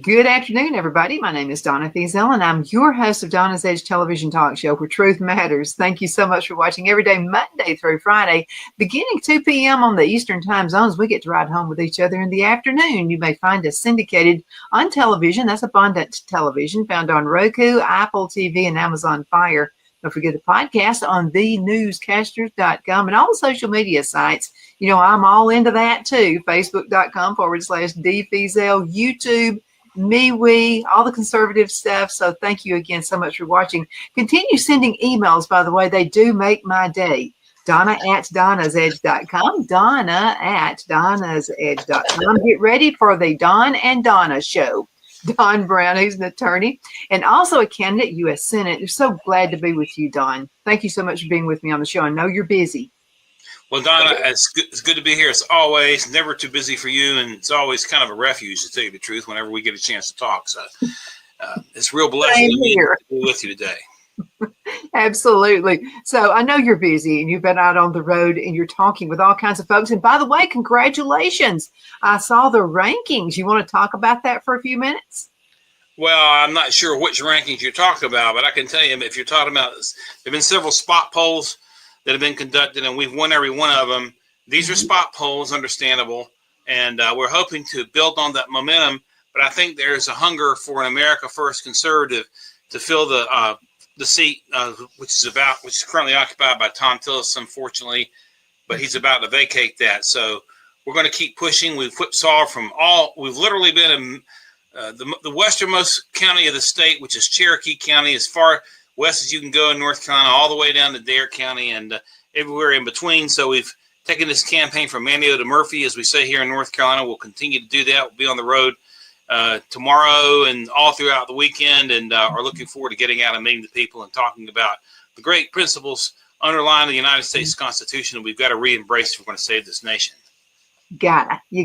Good afternoon, everybody. My name is Donna Thiesel, and I'm your host of Donna's Edge television talk show where truth matters. Thank you so much for watching every day, Monday through Friday, beginning 2 p.m. on the Eastern time zones. We get to ride home with each other in the afternoon. You may find us syndicated on television. That's Abundant Television, found on Roku, Apple TV, and Amazon Fire. Don't forget the podcast on thenewscasters.com and all the social media sites. You know, I'm all into that too. Facebook.com/DThiesel, YouTube, MeWe, all the conservative stuff. So thank you again so much for watching. Continue sending emails, by the way. They do make my day. Donna@DonnasEdge.com. Donna@DonnasEdge.com. Get ready for the Don and Donna show. Don Brown, who's an attorney and also a candidate U.S. Senate. We're so glad to be with you, Don. Thank you so much for being with me on the show. I know you're busy. Well, Donna, it's good to be here. It's always never too busy for you, and it's always kind of a refuge, to tell you the truth, whenever we get a chance to talk. So it's a real blessing to be with you today. Absolutely. So I know you're busy and you've been out on the road and you're talking with all kinds of folks. And by the way, congratulations. I saw the rankings. You want to talk about that for a few minutes? Well, I'm not sure which rankings you're talking about, but I can tell you, if you're talking about, there have been several spot polls that have been conducted, and we've won every one of them. These are spot polls, understandable, and we're hoping to build on that momentum. But I think there's a hunger for an America First conservative to fill the seat, which is currently occupied by Thom Tillis, unfortunately, but he's about to vacate that. So we're going to keep pushing. We've whipsawed we've literally been in the westernmost county of the state, which is Cherokee County, as far west as you can go in North Carolina, all the way down to Dare County and everywhere in between. So we've taken this campaign from Manteo to Murphy, as we say here in North Carolina. We'll continue to do that. We'll be on the road tomorrow and all throughout the weekend, and are looking forward to getting out and meeting the people and talking about the great principles underlying the United States Constitution that we've got to re-embrace if we're going to save this nation. You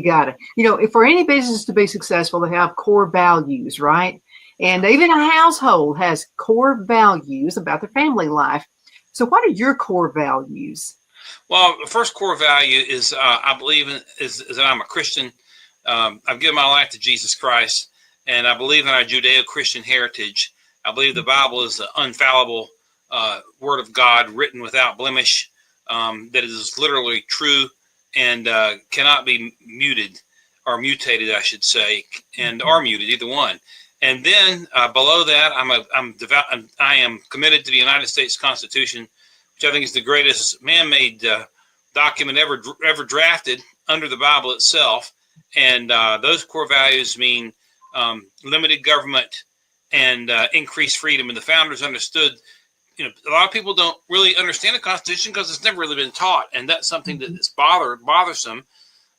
gotta. You know, if for any business to be successful, they have core values, right? And even a household has core values about their family life. So what are your core values? Well, the first core value is I believe is that I'm a Christian. I've given my life to Jesus Christ, and I believe in our Judeo-Christian heritage. I believe the Bible is the infallible word of God, written without blemish, that is literally true and cannot be muted or mutated, I should say, and are muted, either one. And then below that, I am committed to the United States Constitution, which I think is the greatest man-made document ever drafted under the Bible itself. And those core values mean limited government and increased freedom. And the founders understood, you know, a lot of people don't really understand the Constitution because it's never really been taught. And that's something that is bothersome.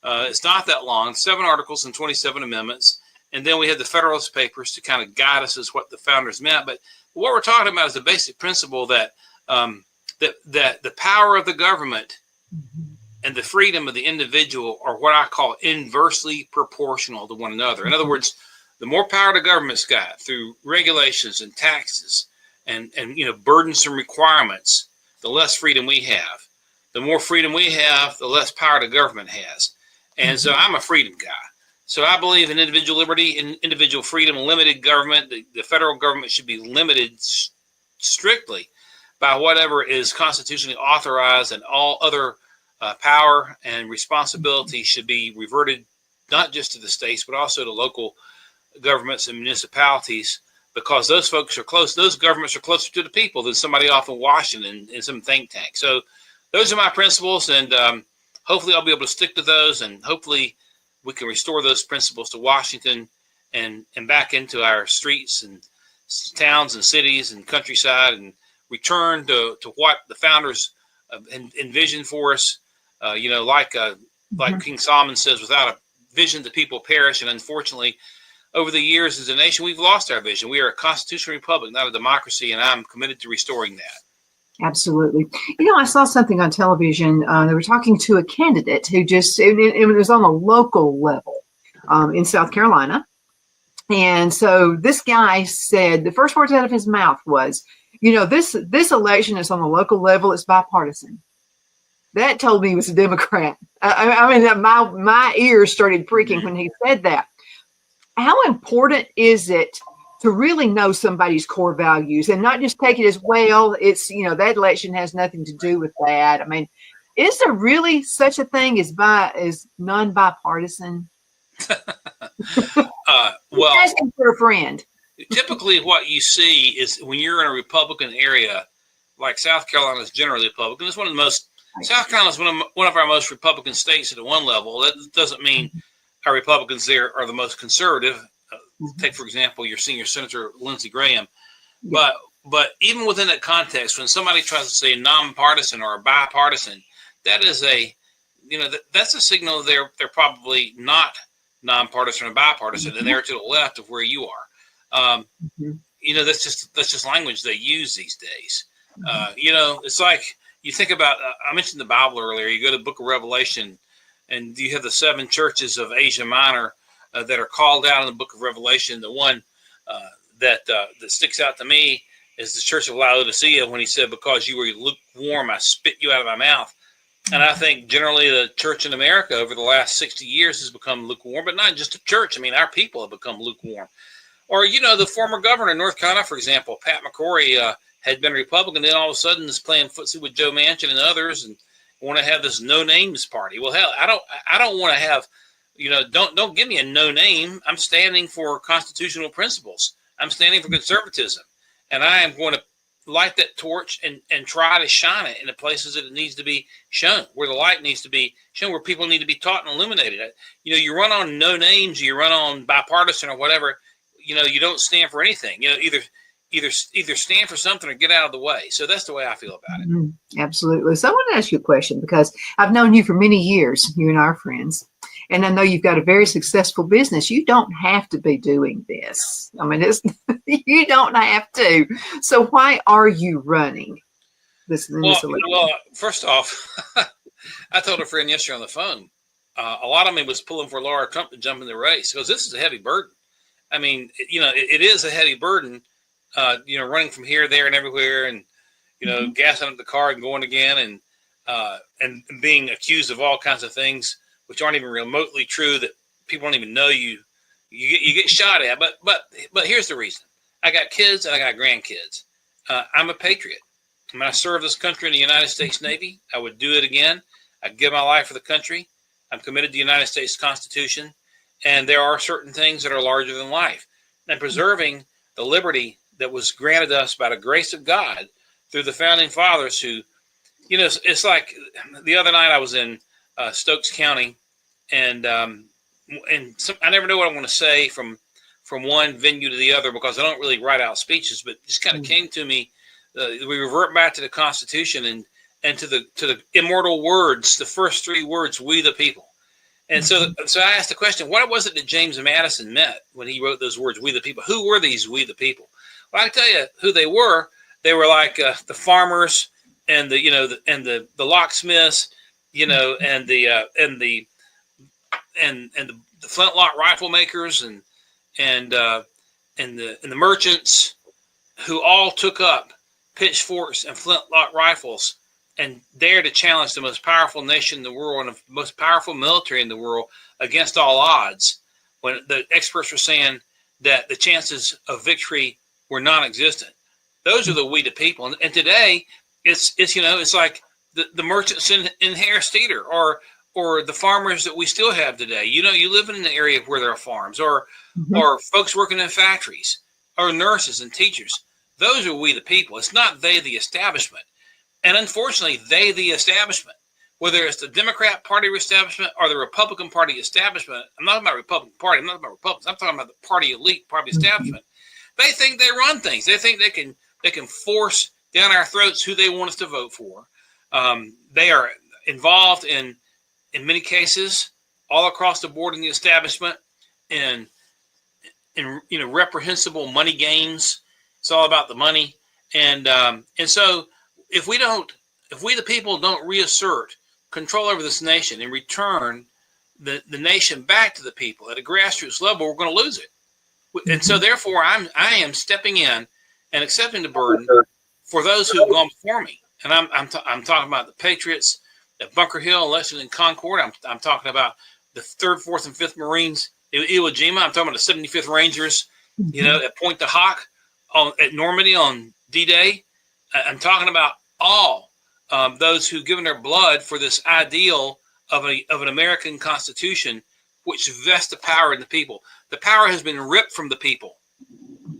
It's not that long, 7 articles and 27 amendments. And then we had the Federalist Papers to kind of guide us as what the founders meant. But what we're talking about is the basic principle that that the power of the government and the freedom of the individual are what I call inversely proportional to one another. In other words, the more power the government's got through regulations and taxes and you know, burdensome requirements, the less freedom we have. The more freedom we have, the less power the government has. And so I'm a freedom guy. So I believe in individual liberty and individual freedom, limited government. The federal government should be limited strictly by whatever is constitutionally authorized, and all other power and responsibility should be reverted not just to the states, but also to local governments and municipalities, because those folks are close. Those governments are closer to the people than somebody off in Washington in some think tank. So those are my principles, and hopefully I'll be able to stick to those, and hopefully we can restore those principles to Washington and back into our streets and towns and cities and countryside, and return to what the founders envisioned for us. You know, like King Solomon says, without a vision, the people perish. And unfortunately, over the years as a nation, we've lost our vision. We are a constitutional republic, not a democracy, and I'm committed to restoring that. Absolutely. I saw something on television. They were talking to a candidate who it was on a local level in South Carolina. And so this guy said, the first words out of his mouth was, this election is on the local level. It's bipartisan. That told me he was a Democrat. I mean, my ears started pricking when he said that. How important is it to really know somebody's core values and not just take it as, well, it's, that election has nothing to do with that? I mean, is there really such a thing as non-bipartisan? Well, asking for a friend. Typically what you see is when you're in a Republican area, like South Carolina is generally Republican. It's one of the most, South Carolina is one of our most Republican states at one level. That doesn't mean our Republicans there are the most conservative. Take, for example, your senior Senator Lindsey Graham. But even within that context, when somebody tries to say nonpartisan or bipartisan, that is that's a signal they're probably not nonpartisan or bipartisan, and they're to the left of where you are. That's just language they use these days. It's like you think about. I mentioned the Bible earlier. You go to the Book of Revelation, and you have the 7 churches of Asia Minor that are called out in the Book of Revelation. The one that sticks out to me is the Church of Laodicea, when he said, "Because you were lukewarm, I spit you out of my mouth." And I think generally the church in America over the last 60 years has become lukewarm, but not just the church. I mean, our people have become lukewarm. Or, the former governor of North Carolina, for example, Pat McCrory, had been Republican, then all of a sudden is playing footsie with Joe Manchin and others and want to have this no names party. Well, hell, I don't want to have, don't give me a no name. I'm standing for constitutional principles. I'm standing for conservatism, and I am going to light that torch and try to shine it in the places that it needs to be shown, where the light needs to be shown, where people need to be taught and illuminated. You run on no names, you run on bipartisan or whatever, you don't stand for anything. Either stand for something or get out of the way. So that's the way I feel about it. Absolutely. So I want to ask you a question, because I've known you for many years, you and I are friends, and I know you've got a very successful business. You don't have to be doing this. I mean, you don't have to. So why are you running this election? Well, first off, I told a friend yesterday on the phone, a lot of me was pulling for Laura Trump to jump in the race, because this is a heavy burden. I mean, it is a heavy burden, running from here, there, and everywhere, and, gassing up the car and going again, and being accused of all kinds of things which aren't even remotely true, that people don't even know you get shot at. But here's the reason. I got kids and I got grandkids. I'm a patriot. When I served this country in the United States Navy, I would do it again. I'd give my life for the country. I'm committed to the United States Constitution. And there are certain things that are larger than life. And preserving the liberty that was granted us by the grace of God through the founding fathers who, it's like the other night I was in Stokes County, and I never know what I want to say from one venue to the other, because I don't really write out speeches, but it just kind of came to me. We revert back to the Constitution and to the immortal words, the first 3 words, "we the people." And so I asked the question, what was it that James Madison meant when he wrote those words, "we the people"? Who were these "we the people"? Well, I can tell you who they were. They were like the farmers and the locksmiths, and the flintlock rifle makers and the merchants, who all took up pitchforks and flintlock rifles and dared to challenge the most powerful nation in the world and the most powerful military in the world against all odds, when the experts were saying that the chances of victory were non-existent. Those are the "we the people." And today it's like the merchants in Harris Teeter, or the farmers that we still have today. You live in an area where there are farms, or folks working in factories, or nurses and teachers. Those are "we the people." It's not they the establishment. And unfortunately, they the establishment, whether it's the Democrat Party establishment or the Republican Party establishment. I'm not talking about Republican Party. I'm not talking about Republicans. I'm talking about the party elite, party establishment. They think they run things. They think they can force down our throats who they want us to vote for. They are involved in many cases all across the board in the establishment, in reprehensible money games. It's all about the money, and so if we the people don't reassert control over this nation and return the nation back to the people at a grassroots level, we're going to lose it. And so therefore I am stepping in and accepting the burden for those who have gone before me. And I'm talking about the Patriots at Bunker Hill, Lexington, and Concord. I'm talking about the 3rd, 4th, and 5th Marines at Iwo Jima. I'm talking about the 75th Rangers, at Pointe du Hoc, at Normandy on D-Day. I'm talking about all those who've given their blood for this ideal of an American Constitution, which vests the power in the people. The power has been ripped from the people.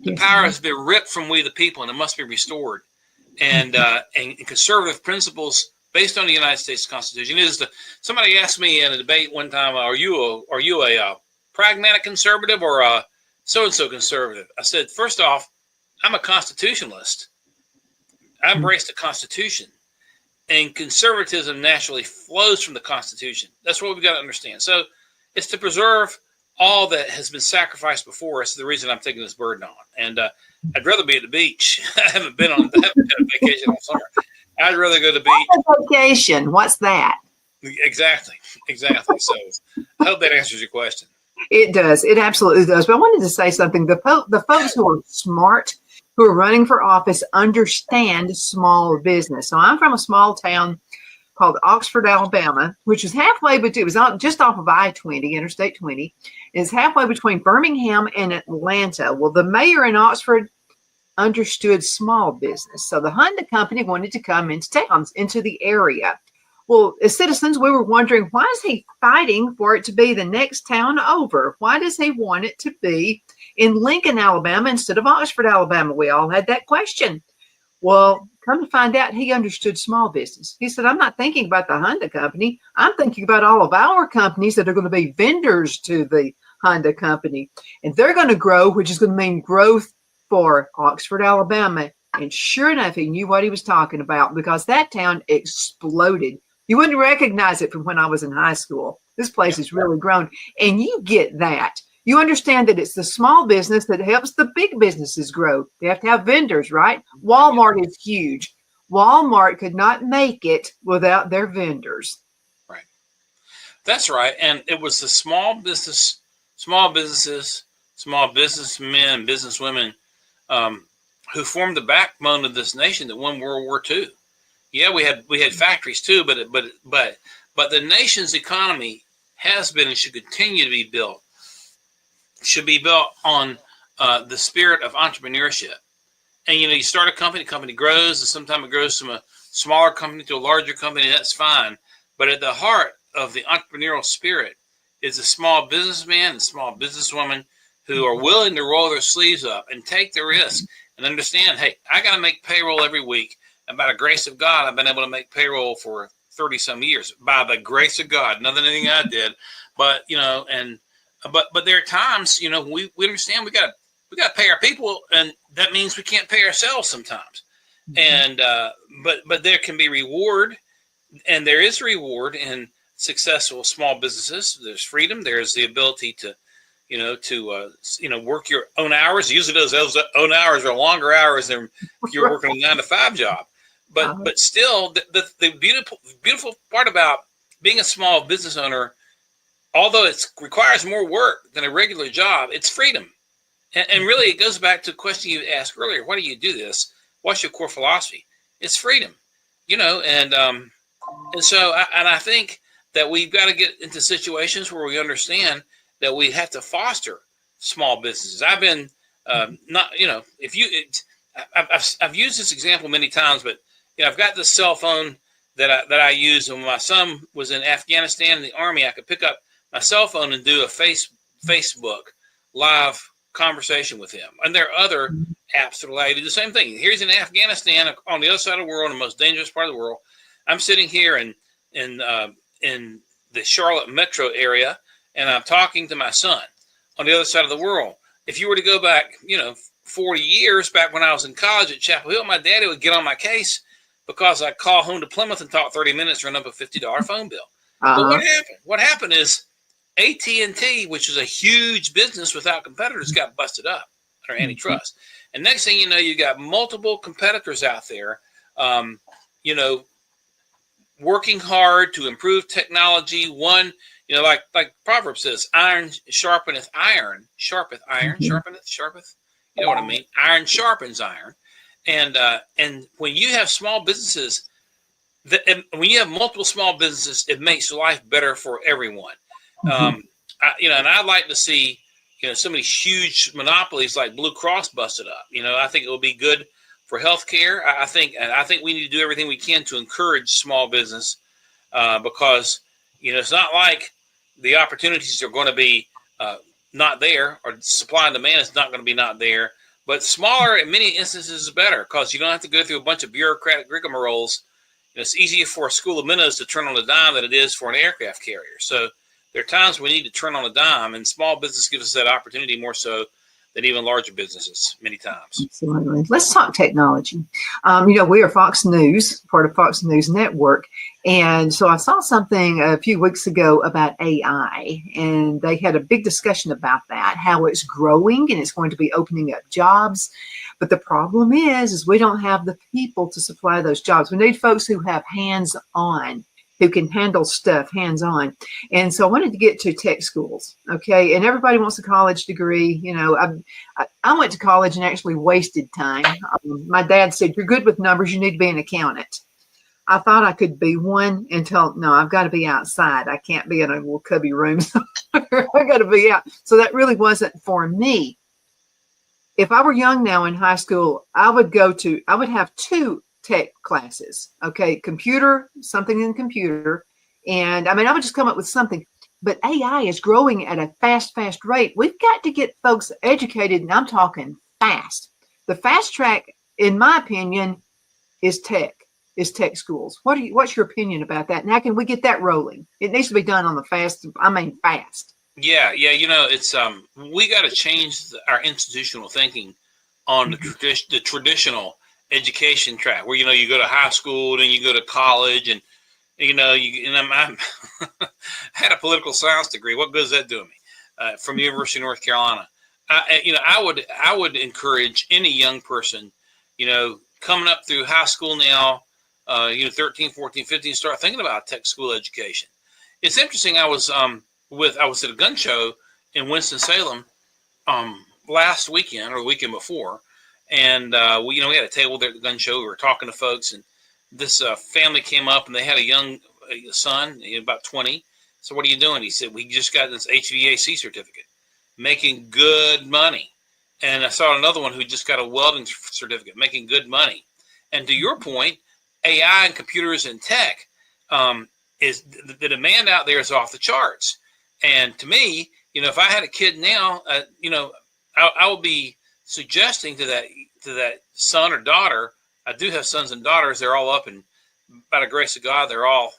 The power has been ripped from we the people, and it must be restored. And conservative principles based on the United States Constitution. Somebody asked me in a debate one time, are you a pragmatic conservative or a so-and-so conservative? I said, first off, I'm a constitutionalist. I embrace the Constitution. And conservatism naturally flows from the Constitution. That's what we've got to understand. So it's to preserve all that has been sacrificed before us. The reason I'm taking this burden on. And I'd rather be at the beach. I haven't been on vacation all summer. I'd rather go to the beach. What's vacation? What's that? Exactly. So I hope that answers your question. It does. It absolutely does. But I wanted to say something. The folks who are smart, who are running for office, understand small business. So I'm from a small town called Oxford, Alabama, which is halfway, but it was just off of I-20, Interstate 20. It's halfway between Birmingham and Atlanta. Well, the mayor in Oxford understood small business. So the Honda company wanted to come into town, into the area. Well, as citizens, we were wondering, why is he fighting for it to be the next town over? Why does he want it to be in Lincoln, Alabama, instead of Oxford, Alabama? We all had that question. Well, come to find out, he understood small business. He said, I'm not thinking about the Honda company. I'm thinking about all of our companies that are going to be vendors to the Honda company. And they're going to grow, which is going to mean growth for Oxford, Alabama. And sure enough, he knew what he was talking about, because that town exploded. You wouldn't recognize it from when I was in high school. This place has really grown. And you get that. You understand that it's the small business that helps the big businesses grow. They have to have vendors, right? Walmart is huge. Walmart could not make it without their vendors. Right. That's right. And it was the small businesses, small businessmen and businesswomen who formed the backbone of this nation that won World War II. Yeah, we had factories too, but the nation's economy has been and should continue to be built. Should be built on the spirit of entrepreneurship. And you start a company grows, and sometimes it grows from a smaller company to a larger company. That's fine, but at the heart of the entrepreneurial spirit is a small businessman and small businesswoman who are willing to roll their sleeves up and take the risk and understand, hey, I got to make payroll every week. And by the grace of God, I've been able to make payroll for 30 some years by the grace of God, nothing anything I did. But, but there are times, we understand we got to pay our people, and that means we can't pay ourselves sometimes. Mm-hmm. And, but there can be reward, and there is reward in successful small businesses. There's freedom. There's the ability to work your own hours. Usually those own hours are longer hours than if you're working a 9-to-5 job. But still, the beautiful part about being a small business owner, although it requires more work than a regular job, it's freedom. And really, it goes back to the question you asked earlier. Why do you do this? What's your core philosophy? It's freedom, and so I think that we've got to get into situations where we understand that we have to foster small businesses. I've been I've used this example many times, but I've got this cell phone that I use. When my son was in Afghanistan in the Army, I could pick up my cell phone and do a Facebook live conversation with him. And there are other apps that allow you to do the same thing. Here's in Afghanistan, on the other side of the world, in the most dangerous part of the world. I'm sitting here in the Charlotte metro area, and I'm talking to my son on the other side of the world. If you were to go back, 40 years back when I was in college at Chapel Hill, my daddy would get on my case because I'd call home to Plymouth and talk 30 minutes, run up a $50 phone bill. Uh-huh. But what happened? What happened is AT&T, which is a huge business without competitors, got busted up under antitrust. And next thing you know, you got multiple competitors out there, working hard to improve technology. One, like Proverbs says, iron sharpeneth iron, sharpeth iron, sharpeneth. You know what I mean? Iron sharpens iron. And when you have small businesses, when you have multiple small businesses, it makes life better for everyone. And I'd like to see, some of these huge monopolies like Blue Cross busted up. I think it will be good for healthcare. I think we need to do everything we can to encourage small business because, it's not like the opportunities are going to be not there, or supply and demand is not going to be not there. But smaller in many instances is better because you don't have to go through a bunch of bureaucratic rigmaroles. It's easier for a school of minnows to turn on a dime than it is for an aircraft carrier. So there are times we need to turn on a dime, and small business gives us that opportunity more so than even larger businesses many times. Absolutely. Let's talk technology. We are Fox News, part of Fox News Network. And so I saw something a few weeks ago about AI, and they had a big discussion about that, how it's growing and it's going to be opening up jobs. But the problem is we don't have the people to supply those jobs. We need folks who have hands-on, who can handle stuff hands-on. And so I wanted to get to tech schools, okay? And everybody wants a college degree. I went to college and actually wasted time. My dad said, you're good with numbers, you need to be an accountant. I thought I could be one until, no, I've got to be outside. I can't be in a little cubby room somewhere. I got to be out. So that really wasn't for me. If I were young now in high school, I would have 2 tech classes, okay, something in computer. And I would just come up with something, but AI is growing at a fast rate. We've got to get folks educated, and I'm talking fast. The fast track, in my opinion, is tech schools. What's your opinion about that? And how can we get that rolling? It needs to be done on the fast. Yeah. It's, we got to change our institutional thinking on the traditional education track where, you go to high school, then you go to college, and, I had a political science degree. What good is that doing me? From the University of North Carolina. I would encourage any young person, coming up through high school now, 13, 14, 15, start thinking about tech school education. It's interesting. I was at a gun show in Winston-Salem last weekend or the weekend before. And we had a table there at the gun show. We were talking to folks, and this family came up, and they had a young son, about 20. So what are you doing? He said, we just got this HVAC certificate, making good money. And I saw another one who just got a welding certificate, making good money. And to your point, AI and computers and tech is the demand out there is off the charts. And to me, if I had a kid now, I would be suggesting to that son or daughter. I do have sons and daughters. They're all up, and by the grace of God, they're all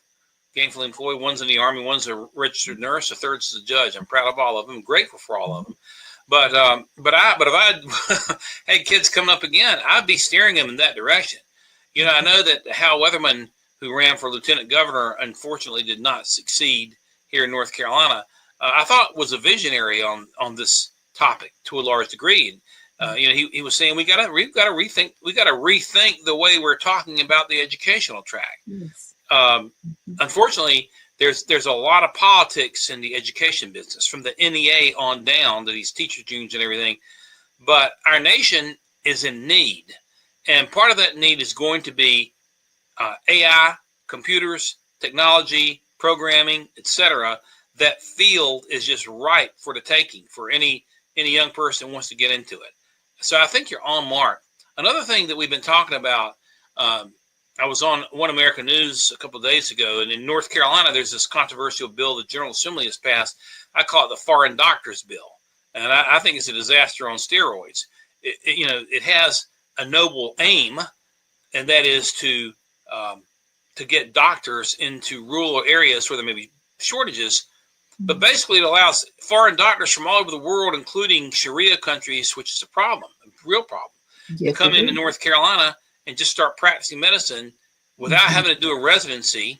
gainfully employed. One's in the Army, one's a registered nurse, a third's a judge. I'm proud of all of them. Grateful for all of them. But if I had kids coming up again, I'd be steering them in that direction. I know that Hal Weatherman, who ran for lieutenant governor, unfortunately did not succeed here in North Carolina. I thought was a visionary on this topic to a large degree. He was saying we've got to rethink the way we're talking about the educational track. Yes. Unfortunately, there's a lot of politics in the education business, from the NEA on down to these teachers unions and everything. But our nation is in need, and part of that need is going to be AI, computers, technology, programming, etc. That field is just ripe for the taking for any young person who wants to get into it. So I think you're on mark. Another thing that we've been talking about, I was on One American News a couple of days ago, and in North Carolina, there's this controversial bill the General Assembly has passed. I call it the Foreign Doctors Bill, and I think it's a disaster on steroids. It has a noble aim, and that is to get doctors into rural areas where there may be shortages. But basically, it allows foreign doctors from all over the world, including Sharia countries, which is a real problem, to come into North Carolina and just start practicing medicine without having to do a residency.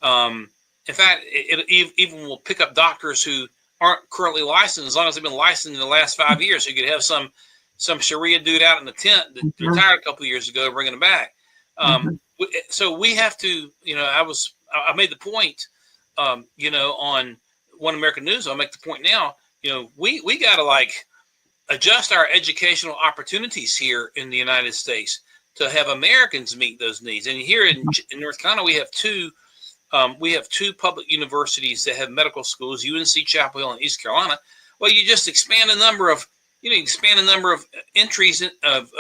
And In fact, it even will pick up doctors who aren't currently licensed, as long as they've been licensed in the last 5 years. So you could have some Sharia dude out in the tent that retired a couple of years ago, bringing them back. So we have to, I made the point, on One American News. I'll make the point now. We got to adjust our educational opportunities here in the United States to have Americans meet those needs. And here in North Carolina, we have two public universities that have medical schools, UNC Chapel Hill and East Carolina. Well, you just expand the number of entries of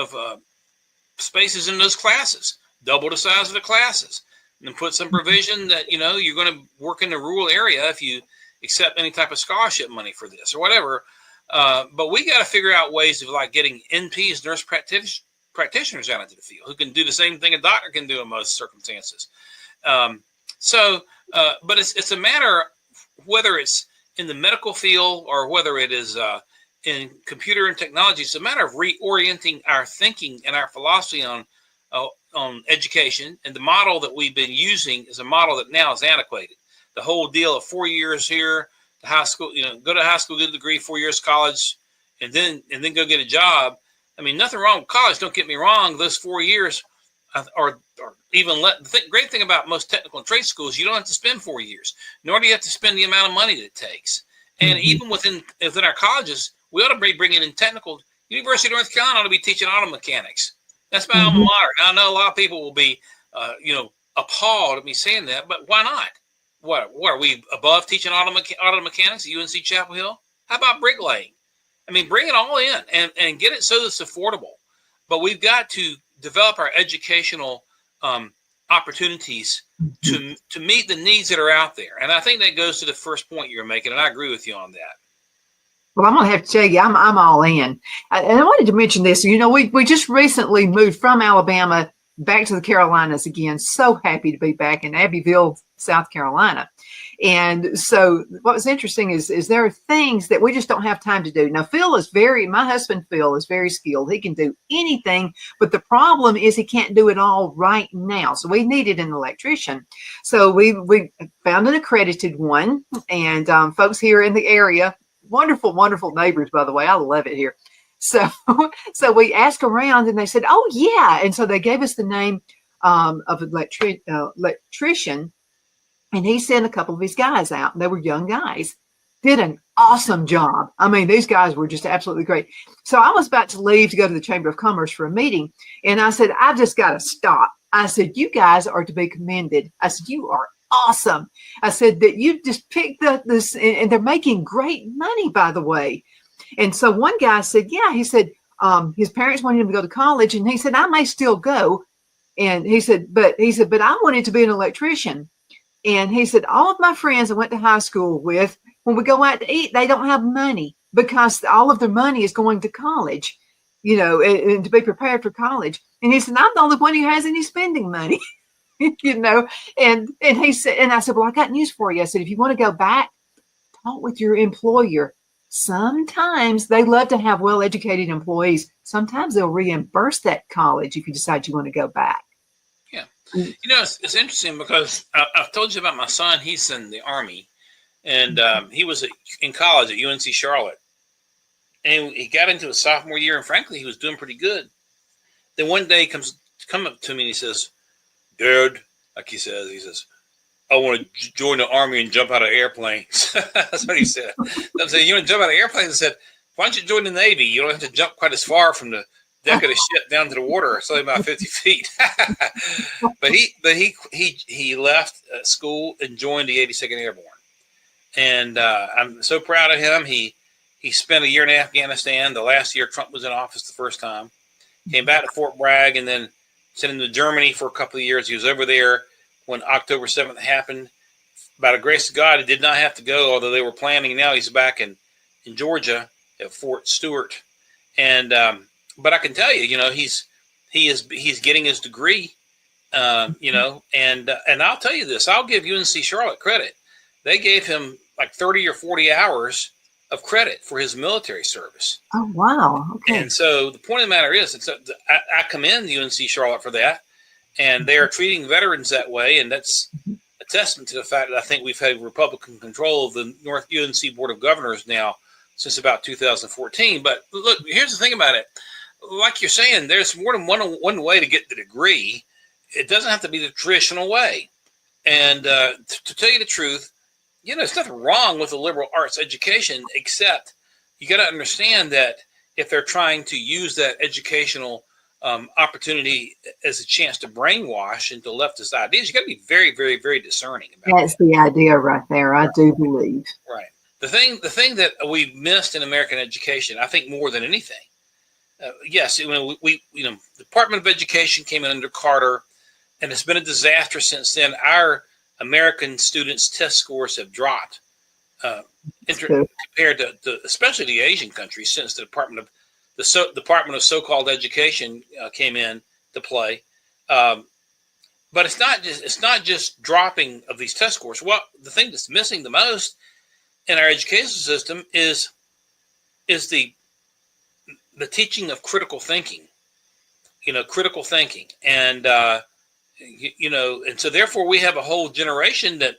spaces in those classes, double the size of the classes, and put some provision that you're going to work in the rural area if you accept any type of scholarship money for this or whatever. But we got to figure out ways of getting NPs, nurse practitioners out into the field who can do the same thing a doctor can do in most circumstances. But it's a matter whether it's in the medical field or whether it is in computer and technology. It's a matter of reorienting our thinking and our philosophy on education. And the model that we've been using is a model that now is antiquated. The whole deal of 4 years here, the high school, go to high school, get a degree, 4 years college, and then go get a job. I mean, nothing wrong with college. Don't get me wrong. Those 4 years or even the great thing about most technical and trade schools, you don't have to spend 4 years, nor do you have to spend the amount of money that it takes. And even within our colleges, we ought to be bringing in technical. University of North Carolina ought to be teaching auto mechanics. That's my alma mater. Now, I know a lot of people will be, appalled at me saying that, but why not? What are we above teaching auto mechanics at UNC Chapel Hill? How about bricklaying? I mean, bring it all in and get it so that it's affordable. But we've got to develop our educational opportunities to meet the needs that are out there. And I think that goes to the first point you're making, and I agree with you on that. Well, I'm going to have to tell you, I'm all in. And I wanted to mention this. We just recently moved from Alabama back to the Carolinas again. So happy to be back in Abbeville, South Carolina. And so what was interesting is there are things that we just don't have time to do. Now, my husband, Phil, is very skilled. He can do anything, but the problem is he can't do it all right now. So we needed an electrician. So we found an accredited one, and folks here in the area, wonderful, wonderful neighbors, by the way. I love it here. So we asked around and they said, oh yeah. And so they gave us the name of an electrician. And he sent a couple of his guys out. They were young guys, did an awesome job. I mean, these guys were just absolutely great. So I was about to leave to go to the Chamber of Commerce for a meeting. And I said, I've just got to stop. I said, you guys are to be commended. I said, you are awesome. I said that you just picked this, and they're making great money, by the way. And so one guy said, yeah, he said, his parents wanted him to go to college. And he said, I may still go. And he said, but I wanted to be an electrician. And he said, all of my friends I went to high school with, when we go out to eat, they don't have money because all of their money is going to college, and to be prepared for college. And he said, I'm the only one who has any spending money, and he said, and I said, well, I got news for you. I said, if you want to go back, talk with your employer. Sometimes they love to have well-educated employees. Sometimes they'll reimburse that college if you decide you want to go back. Yeah. It's interesting because I've told you about my son. He's in the Army, and he was in college at UNC Charlotte. And he got into his sophomore year, and frankly, he was doing pretty good. Then one day he come up to me and he says, Dad, like he says, I want to join the Army and jump out of airplanes. That's what he said. I said, you want to jump out of airplanes? I said, why don't you join the Navy? You don't have to jump quite as far from the deck of the ship down to the water. It's only about 50 feet. But he left school and joined the 82nd Airborne. And I'm so proud of him. He spent a year in Afghanistan. The last year Trump was in office the first time. Came back to Fort Bragg and then sent him to Germany for a couple of years. He was over there when October 7th happened. By the grace of God, he did not have to go, although they were planning. Now he's back in Georgia at Fort Stewart. And but I can tell you, he's getting his degree, and I'll tell you this. I'll give UNC Charlotte credit. They gave him like 30 or 40 hours of credit for his military service. Oh, wow. Okay. And so the point of the matter is, I commend UNC Charlotte for that. And they are treating veterans that way. And that's testament to the fact that I think we've had Republican control of the North UNC Board of Governors now since about 2014. But look, here's the thing about it. Like you're saying, there's more than one way to get the degree. It doesn't have to be the traditional way. And to tell you the truth, there's nothing wrong with a liberal arts education, except you got to understand that if they're trying to use that educational opportunity as a chance to brainwash into leftist ideas, you got to be very, very, very discerning about That's the idea right there. I do believe. Right. The thing that we missed in American education, I think more than anything, yes, the Department of Education came in under Carter, and it's been a disaster since then. Our American students' test scores have dropped compared to especially the Asian countries since the Department of So-called Education came in to play. But it's not just dropping of these test scores. Well, the thing that's missing the most in our education system is the teaching of critical thinking. Critical thinking, and and so therefore we have a whole generation that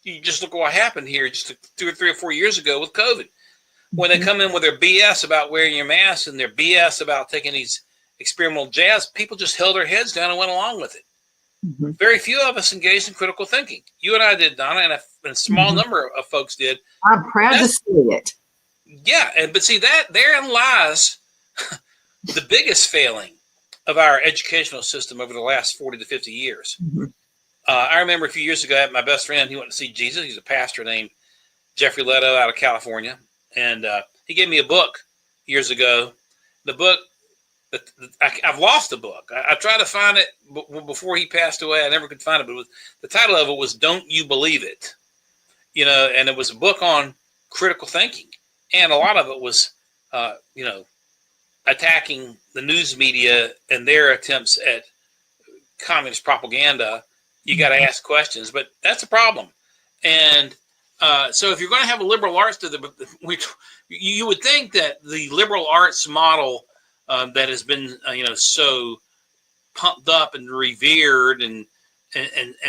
you just look at what happened here just 2 or 3 or 4 years ago with COVID. When they come in with their BS about wearing your mask and their BS about taking these experimental jabs, people just held their heads down and went along with it. Mm-hmm. Very few of us engaged in critical thinking. You and I did, Donna, and a small number of folks did. I'm proud to see it. Yeah, but see, that therein lies the biggest failing of our educational system over the last 40 to 50 years. Mm-hmm. I remember a few years ago, I had my best friend, he went to see Jesus. He's a pastor named Jeffrey Leto out of California. And he gave me a book years ago. The book, I've lost the book. I tried to find it before he passed away. I never could find it. But the title of it was "Don't You Believe It?" And it was a book on critical thinking. And a lot of it was, attacking the news media and their attempts at communist propaganda. You got to ask questions, but that's a problem. And so if you're going to have a liberal arts you would think that the liberal arts model that has been so pumped up and revered and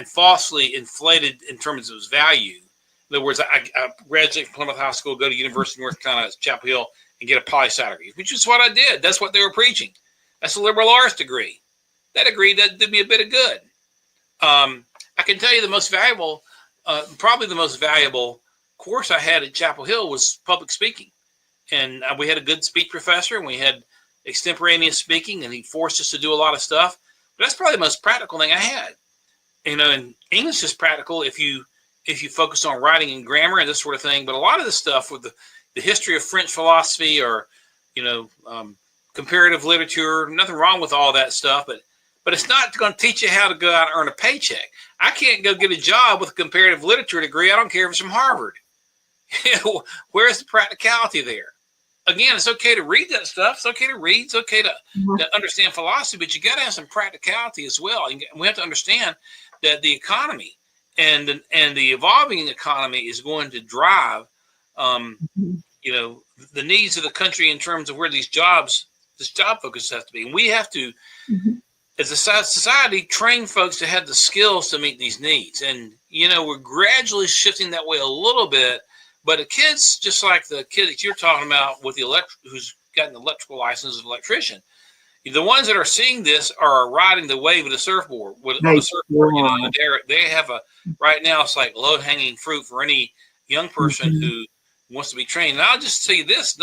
falsely inflated in terms of its value. In other words, I graduated from Plymouth High School, go to University of North Carolina, Chapel Hill, and get a poli-sci degree, which is what I did. That's what they were preaching. That's a liberal arts degree. That degree doesn't do me a bit of good. I can tell you probably the most valuable course I had at Chapel Hill was public speaking. And we had a good speech professor, and we had extemporaneous speaking, and he forced us to do a lot of stuff. But that's probably the most practical thing I had. And English is practical if you focus on writing and grammar and this sort of thing. But a lot of the stuff with the history of French philosophy or, comparative literature, nothing wrong with all that stuff. But it's not going to teach you how to go out and earn a paycheck. I can't go get a job with a comparative literature degree. I don't care if it's from Harvard. Where's the practicality there? Again, it's okay to read that stuff. It's okay to read. It's okay to understand philosophy, but you got to have some practicality as well. And we have to understand that the economy and the evolving economy is going to drive, the needs of the country in terms of where this job focus has to be. And we have to, as a society, train folks to have the skills to meet these needs. And, we're gradually shifting that way a little bit. But the kids, just like the kid that you're talking about with who's got an electrical license as an electrician, the ones that are seeing this are riding the wave of the surfboard. They have right now, it's like low-hanging fruit for any young person who wants to be trained. And I'll just say this,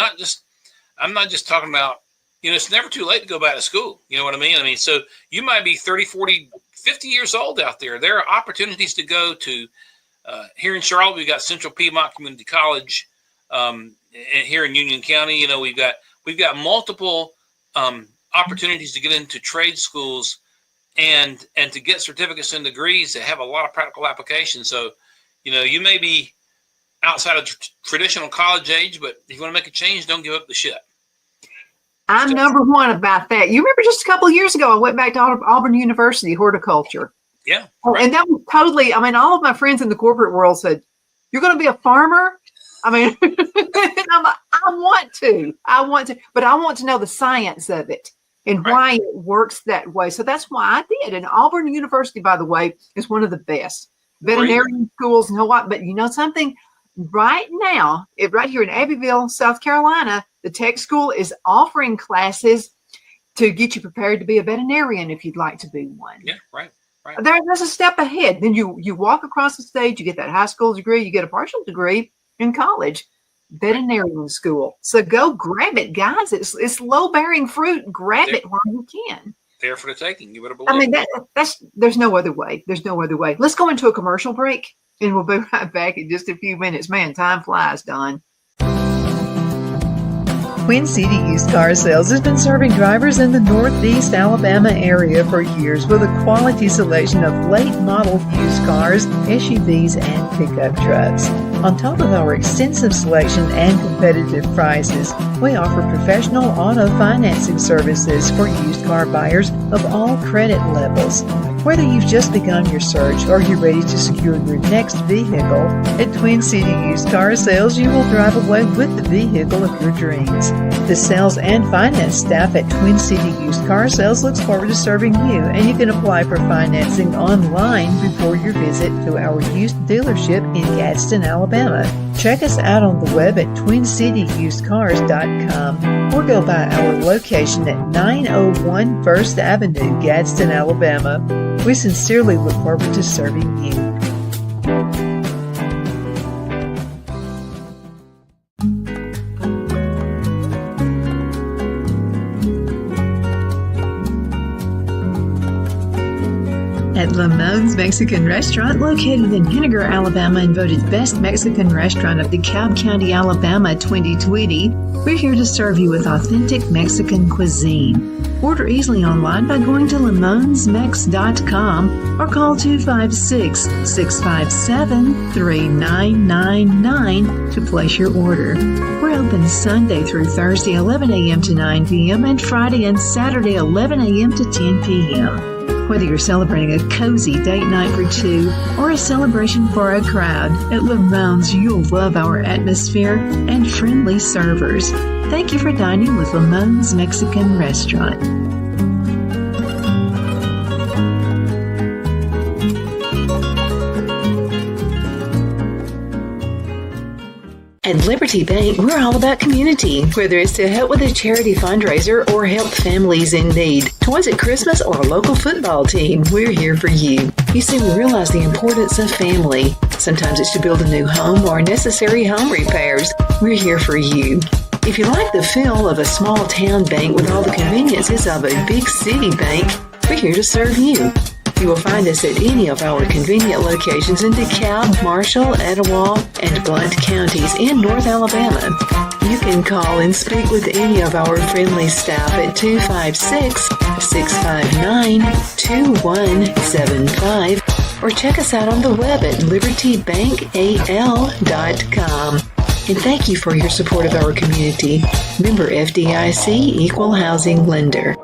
I'm not just talking about, it's never too late to go back to school. You know what I mean? So you might be 30, 40, 50 years old out there. There are opportunities to go to, here in Charlotte, we've got Central Piedmont Community College. And here in Union County, we've got multiple opportunities to get into trade schools and to get certificates and degrees that have a lot of practical application. So, you may be outside of traditional college age, but if you want to make a change, don't give up the ship. I'm number one about that. You remember just a couple of years ago, I went back to Auburn University, horticulture. Yeah. Right. And that was totally, all of my friends in the corporate world said, "You're going to be a farmer?" And I'm like, I want to, but I want to know the science of it and why it works that way. So that's why I did. And Auburn University, by the way, is one of the best. veterinarian schools and Hawaii. But you know something? Right now, right here in Abbeville, South Carolina, the tech school is offering classes to get you prepared to be a veterinarian if you'd like to be one. Yeah, right. There's a step ahead. Then you walk across the stage, you get that high school degree, you get a partial degree in college, veterinarian school. So go grab it, guys. It's low-bearing fruit. Grab it while you can. There for the taking. You better believe. I mean, there's no other way. There's no other way. Let's go into a commercial break, and we'll be right back in just a few minutes. Man, time flies, Don. Twin City Used Car Sales has been serving drivers in the Northeast Alabama area for years with a quality selection of late model used cars, SUVs, and pickup trucks. On top of our extensive selection and competitive prices, we offer professional auto financing services for used car buyers of all credit levels. Whether you've just begun your search or you're ready to secure your next vehicle, at Twin City Used Car Sales, you will drive away with the vehicle of your dreams. The sales and finance staff at Twin City Used Car Sales looks forward to serving you, and you can apply for financing online before your visit to our used dealership in Gadsden, Alabama. Check us out on the web at twincityusedcars.com or go by our location at 901 First Avenue, Gadsden, Alabama. We sincerely look forward to serving you. At Lamone's Mexican Restaurant, located in Henniger, Alabama, and voted Best Mexican Restaurant of DeKalb County, Alabama 2020, we're here to serve you with authentic Mexican cuisine. Order easily online by going to lamonsmex.com or call 256-657-3999 to place your order. We're open Sunday through Thursday, 11 a.m. to 9 p.m. and Friday and Saturday, 11 a.m. to 10 p.m. Whether you're celebrating a cozy date night for two or a celebration for a crowd, at Lamone's you'll love our atmosphere and friendly servers. Thank you for dining with Lamone's Mexican Restaurant. At Liberty Bank, we're all about community. Whether it's to help with a charity fundraiser or help families in need, toys at Christmas, or a local football team, we're here for you. You see, we realize the importance of family. Sometimes it's to build a new home or necessary home repairs. We're here for you. If you like the feel of a small town bank with all the conveniences of a big city bank, we're here to serve you. You will find us at any of our convenient locations in DeKalb, Marshall, Etowah, and Blount counties in North Alabama. You can call and speak with any of our friendly staff at 256-659-2175 or check us out on the web at libertybankal.com. And thank you for your support of our community. Member FDIC Equal Housing Lender.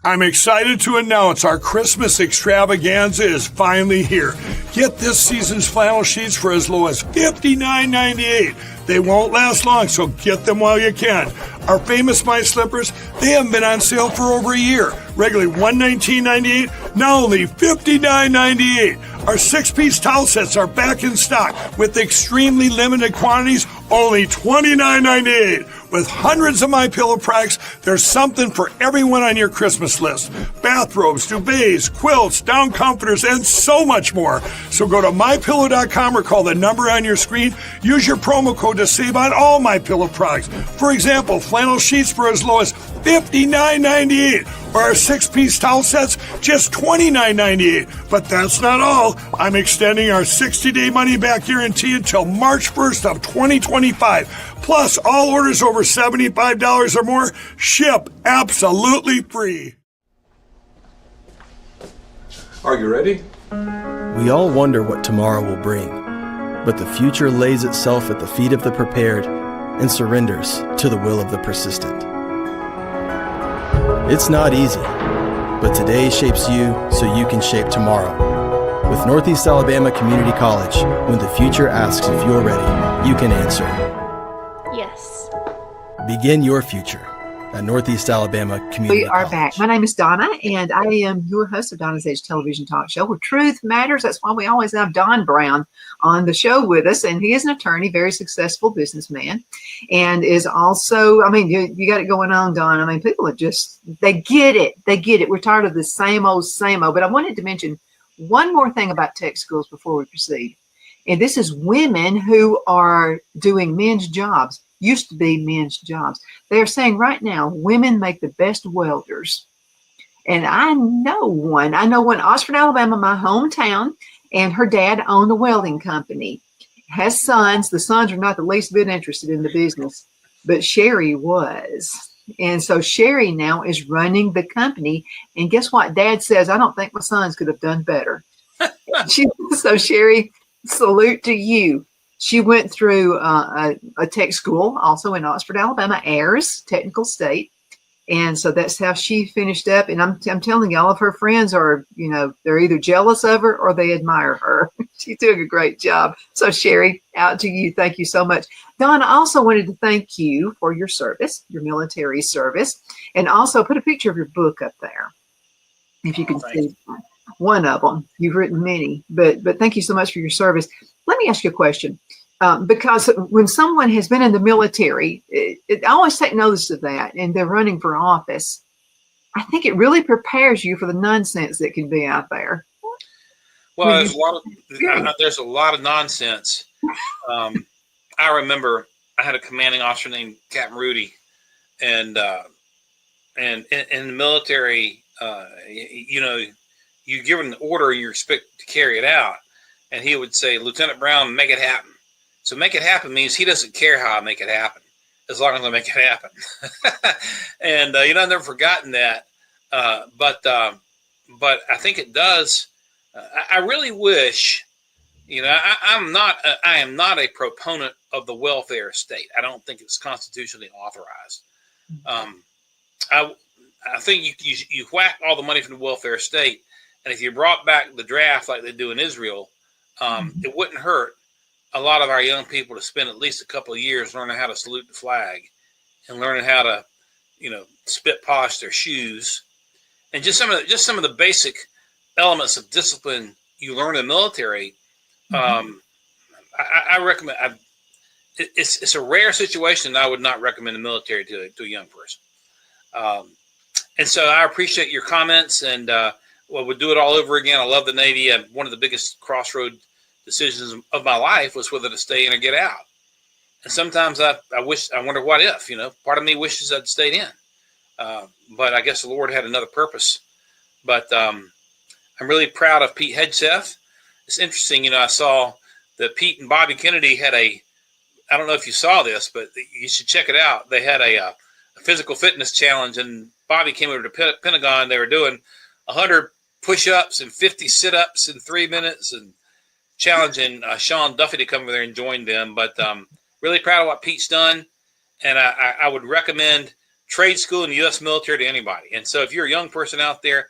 I'm excited to announce our Christmas extravaganza is finally here. Get this season's flannel sheets for as low as $59.98. They won't last long, so get them while you can. Our famous My Slippers, they haven't been on sale for over a year. Regularly $119.98, now only $59.98. Our 6-piece towel sets are back in stock with extremely limited quantities, only $29.98. With hundreds of MyPillow products, there's something for everyone on your Christmas list. Bathrobes, duvets, quilts, down comforters, and so much more. So go to MyPillow.com or call the number on your screen. Use your promo code to save on all MyPillow products. For example, flannel sheets for as low as $59.98. Or our 6-piece towel sets, just $29.98. But that's not all. I'm extending our 60-day money-back guarantee until March 1st of 2025. Plus, all orders over $75 or more ship absolutely free. Are you ready? We all wonder what tomorrow will bring, but the future lays itself at the feet of the prepared and surrenders to the will of the persistent. It's not easy, but today shapes you so you can shape tomorrow. With Northeast Alabama Community College, when the future asks if you're ready, you can answer. Yes. Begin your future at Northeast Alabama Community We are College. back. My name is Donna, and I am your host of Donna's Edge television talk show where truth matters. That's why we always have Don Brown on the show with us. And he is an attorney, very successful businessman, and is also, I mean, you got it going on, Don. I mean, people are just, they get it. They get it. We're tired of the same old. But I wanted to mention one more thing about tech schools before we proceed. And this is women who are doing men's jobs, used to be men's jobs. They're saying right now, women make the best welders. And I know one, Oxford, Alabama, my hometown, and her dad owned a welding company, has sons. The sons are not the least bit interested in the business, but Sherry was. And so Sherry now is running the company. And guess what? Dad says, I don't think my sons could have done better. So Sherry, salute to you. She went through a tech school also in Oxford, Alabama, Ayers Technical State. And so that's how she finished up. And I'm telling you, all of her friends are, they're either jealous of her or they admire her. She's doing a great job. So Sherry, out to you. Thank you so much. Don, I also wanted to thank you for your service, your military service, and also put a picture of your book up there. If you can see one of them. You've written many, but thank you so much for your service. Let me ask you a question. Because when someone has been in the military, I always take notice of that, and they're running for office. I think it really prepares you for the nonsense that can be out there. Well, there's a lot of nonsense. I remember I had a commanding officer named Captain Rudy, and in the military, you give him the order and you expect to carry it out, and he would say, "Lieutenant Brown, make it happen." So make it happen means he doesn't care how I make it happen, as long as I make it happen. And I've never forgotten that. But I think it does. I really wish, I am not a proponent of the welfare state. I don't think it's constitutionally authorized. I think you whack all the money from the welfare state, and if you brought back the draft like they do in Israel, it wouldn't hurt a lot of our young people to spend at least a couple of years learning how to salute the flag and learning how to, spit polish their shoes, and just some of the basic elements of discipline you learn in the military. I recommend. It's a rare situation. I would not recommend the military to a young person. And so I appreciate your comments, and we'll do it all over again. I love the Navy. One of the biggest crossroad decisions of my life was whether to stay in or get out. And sometimes I wonder what if, part of me wishes I'd stayed in. But I guess the Lord had another purpose. But I'm really proud of Pete Hegseth. It's interesting, I saw that Pete and Bobby Kennedy had I don't know if you saw this, but you should check it out. They had a physical fitness challenge, and Bobby came over to Pentagon. They were doing 100 push-ups and 50 sit-ups in 3 minutes, and challenging Sean Duffy to come over there and join them. But really proud of what Pete's done. And I would recommend trade school in the U.S. military to anybody. And so if you're a young person out there,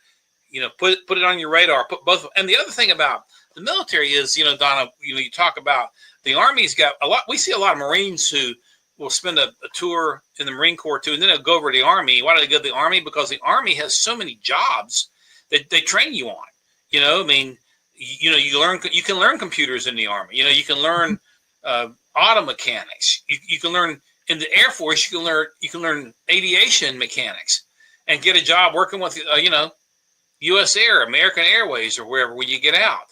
put it on your radar, put both. And the other thing about the military is, Donna, you talk about the Army's got a lot. We see a lot of Marines who will spend a tour in the Marine Corps too, and then they'll go over to the Army. Why do they go to the Army? Because the Army has so many jobs that they train you on. You can learn computers in the Army. You can learn auto mechanics. You can learn in the Air Force. You can learn aviation mechanics and get a job working with U.S. Air, American Airways, or wherever when you get out.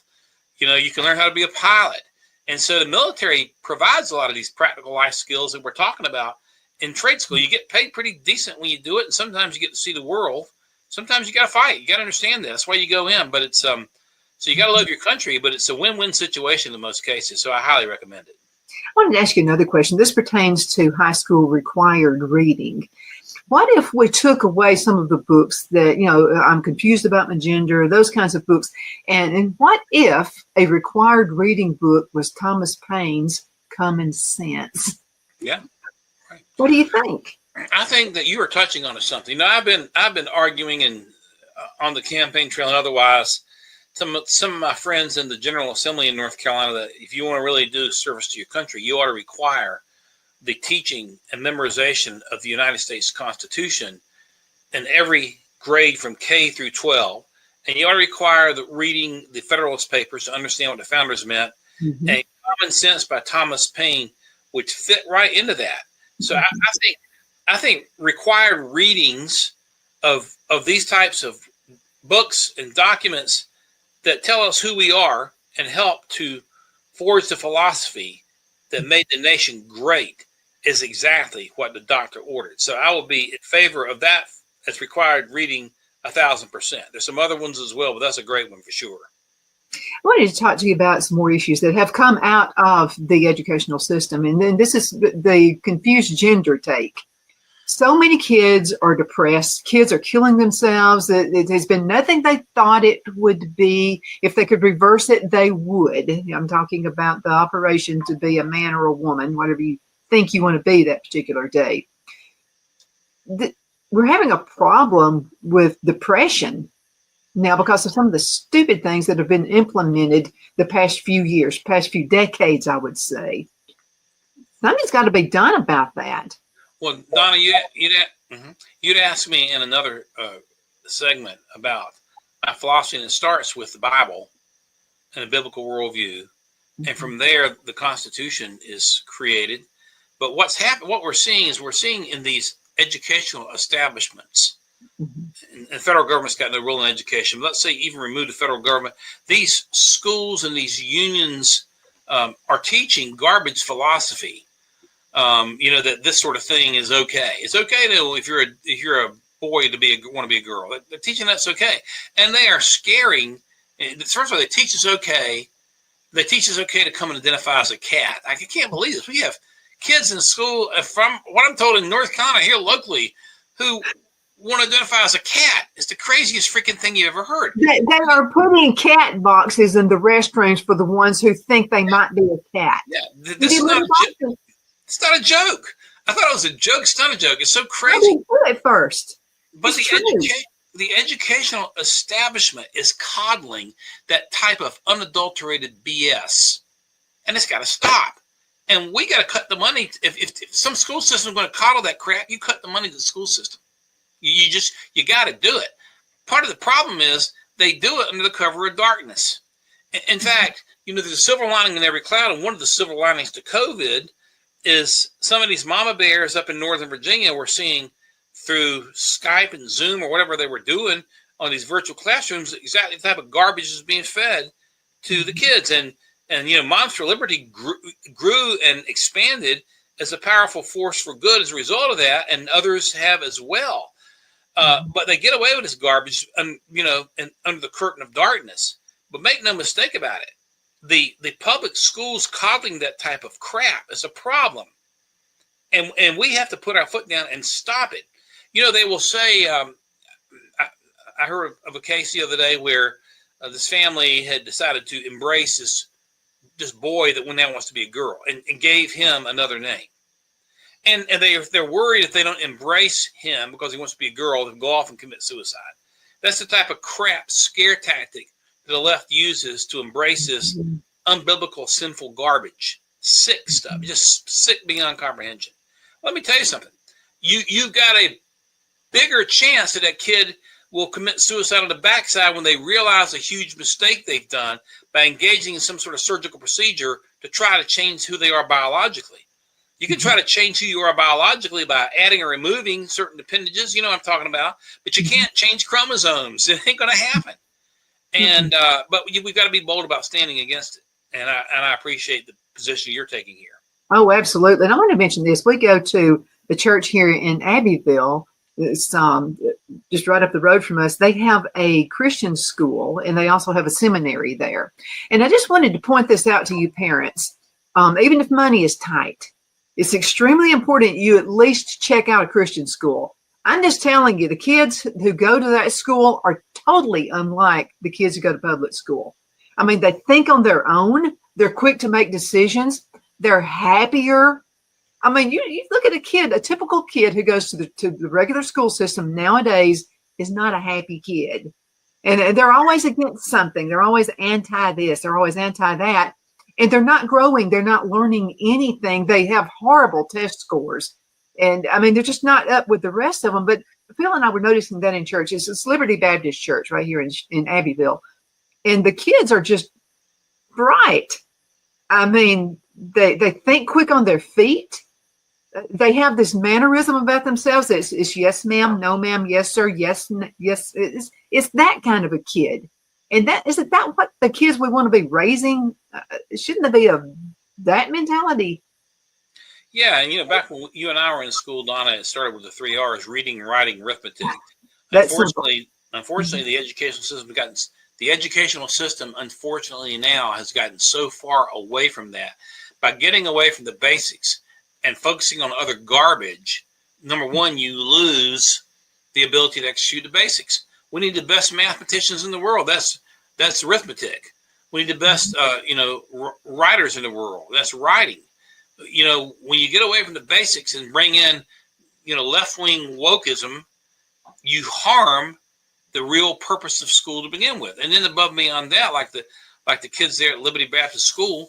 You can learn how to be a pilot. And so the military provides a lot of these practical life skills that we're talking about in trade school. You get paid pretty decent when you do it, and sometimes you get to see the world. Sometimes you got to fight. You got to understand that. That's why you go in. But it's so you got to love your country, but it's a win-win situation in most cases. So I highly recommend it. I wanted to ask you another question. This pertains to high school required reading. What if we took away some of the books that, I'm confused about my gender, those kinds of books, and what if a required reading book was Thomas Paine's Common Sense? Yeah. Right. What do you think? I think that you are touching on something. I've been arguing on the campaign trail and otherwise. Some of my friends in the General Assembly in North Carolina that if you want to really do service to your country, you ought to require the teaching and memorization of the United States Constitution in every grade from K through 12. And you ought to require the reading the Federalist Papers to understand what the founders meant. Mm-hmm. And Common Sense by Thomas Paine would fit right into that. So I think required readings of these types of books and documents that tell us who we are and help to forge the philosophy that made the nation great is exactly what the doctor ordered. So I will be in favor of that as required reading 1,000%. There's some other ones as well, but that's a great one for sure. I wanted to talk to you about some more issues that have come out of the educational system. And then this is the confused gender take. So many kids are depressed. Kids are killing themselves. It has been nothing they thought it would be. If they could reverse it, they would. I'm talking about the operation to be a man or a woman, whatever you think you want to be that particular day. We're having a problem with depression now because of some of the stupid things that have been implemented the past few years, past few decades, I would say. Something's got to be done about that. Well, Donna, you'd asked me in another segment about my philosophy, and it starts with the Bible and a biblical worldview. And from there, the Constitution is created. But what we're seeing in these educational establishments, and the federal government's got no role in education. But let's say even remove the federal government, these schools and these unions are teaching garbage philosophy. That this sort of thing is okay. It's okay to if you're a boy want to be a girl. They're teaching that's okay, and they are scaring. First of all, they teach us okay. They teach us okay to come and identify as a cat. I can't believe this. We have kids in school, from what I'm told in North Carolina here locally, who want to identify as a cat. It's the craziest freaking thing you ever heard. They are putting cat boxes in the restrooms for the ones who think they might be a cat. Yeah, this is not a joke. It's not a joke. I thought it was a joke. It's not a joke. It's so crazy. I didn't do it first. But the educational establishment is coddling that type of unadulterated BS. And it's got to stop. And we got to cut the money. If some school system is going to coddle that crap, you cut the money to the school system. You got to do it. Part of the problem is they do it under the cover of darkness. In fact, there's a silver lining in every cloud. And one of the silver linings to COVID is some of these mama bears up in Northern Virginia were seeing through Skype and Zoom or whatever they were doing on these virtual classrooms, exactly the type of garbage is being fed to the kids. And Moms for Liberty grew and expanded as a powerful force for good as a result of that, and others have as well. But they get away with this garbage, and under the curtain of darkness. But make no mistake about it. The public schools coddling that type of crap is a problem. And we have to put our foot down and stop it. They will say, I heard of a case the other day where this family had decided to embrace this boy that now wants to be a girl and gave him another name. And they're worried if they don't embrace him because he wants to be a girl, they'll go off and commit suicide. That's the type of crap scare tactic the left uses to embrace this unbiblical, sinful garbage. Sick stuff, just sick beyond comprehension. Let me tell you something. You've got a bigger chance that kid will commit suicide on the backside when they realize a huge mistake they've done by engaging in some sort of surgical procedure to try to change who they are biologically. You can try to change who you are biologically by adding or removing certain appendages, what I'm talking about, but you can't change chromosomes. It ain't going to happen. And but we've got to be bold about standing against it. And I appreciate the position you're taking here. Oh, absolutely. And I want to mention this. We go to the church here in Abbeville. It's just right up the road from us. They have a Christian school, and they also have a seminary there. And I just wanted to point this out to you parents. Even if money is tight, it's extremely important you at least check out a Christian school. I'm just telling you, the kids who go to that school are totally unlike the kids who go to public school. I mean, they think on their own. They're quick to make decisions. They're happier. I mean, you look at a typical kid who goes to the regular school system nowadays is not a happy kid. And they're always against something. They're always anti this. They're always anti that. and they're not growing. They're not learning anything. They have horrible test scores. And I mean, they're just not up with the rest of them. But Phil and I were noticing that in church. It's Liberty Baptist Church right here in Abbeville. And the kids are just bright. I mean, they think quick on their feet. They have this mannerism about themselves. It's yes, ma'am, no, ma'am, yes, sir, yes, yes. It's that kind of a kid. And isn't that what the kids we want to be raising? Shouldn't there be that mentality? Yeah, and back when you and I were in school, Donna, it started with the 3 R's: reading, writing, arithmetic. Unfortunately, the educational system, unfortunately, now has gotten so far away from that. By getting away from the basics and focusing on other garbage, number one, you lose the ability to execute the basics. We need the best mathematicians in the world. That's arithmetic. We need the best, writers in the world. That's writing. When you get away from the basics and bring in, left-wing wokeism, you harm the real purpose of school to begin with. And then above and beyond that, like the kids there at Liberty Baptist School,